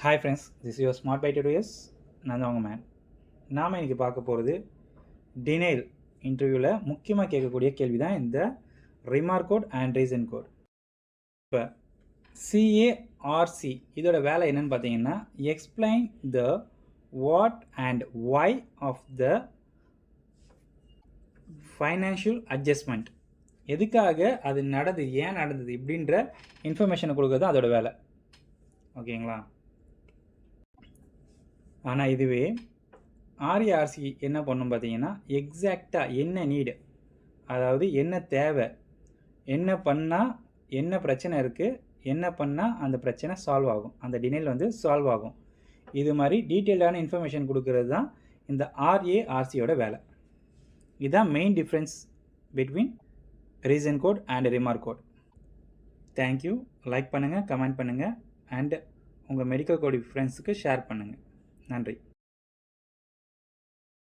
Hi friends, this your smart by today's. நான் தான் உங்கள் மேன். நாம் இன்றைக்கி பார்க்க போகிறது டினைல் இன்டர்வியூவில் முக்கியமாக கேட்கக்கூடிய கேள்வி தான் இந்த remark code and reason code. இப்போ சிஏஆர்சி இதோட வேலை என்னன்னு பார்த்தீங்கன்னா, explain the what and why of the financial adjustment. எதுக்காக அது நடந்தது, ஏன் நடந்தது இப்படின்ற இன்ஃபர்மேஷனை கொடுக்குறது தான் அதோட வேலை. ஓகேங்களா? ஆனால் இதுவே ஆர்ஏஆர்சி என்ன பண்ணும் பார்த்தீங்கன்னா, எக்ஸாக்டாக என்ன நீடு, அதாவது என்ன தேவை, என்ன பண்ணால் என்ன பிரச்சனை இருக்குது, என்ன பண்ணால் அந்த பிரச்சனை சால்வ் ஆகும், அந்த டினைல் சால்வ் ஆகும், இது மாதிரி டீட்டெயில்டான இன்ஃபர்மேஷன் கொடுக்கறது தான் இந்த ஆர்ஏஆர்சியோட வேலை. இதுதான் main difference between reason code and remark code. Thank you. Like பண்ணுங்கள், கமெண்ட் பண்ணுங்கள், அண்ட் உங்கள் மெடிக்கல் கோட் ஃப்ரெண்ட்ஸுக்கு ஷேர் பண்ணுங்கள். நன்றி.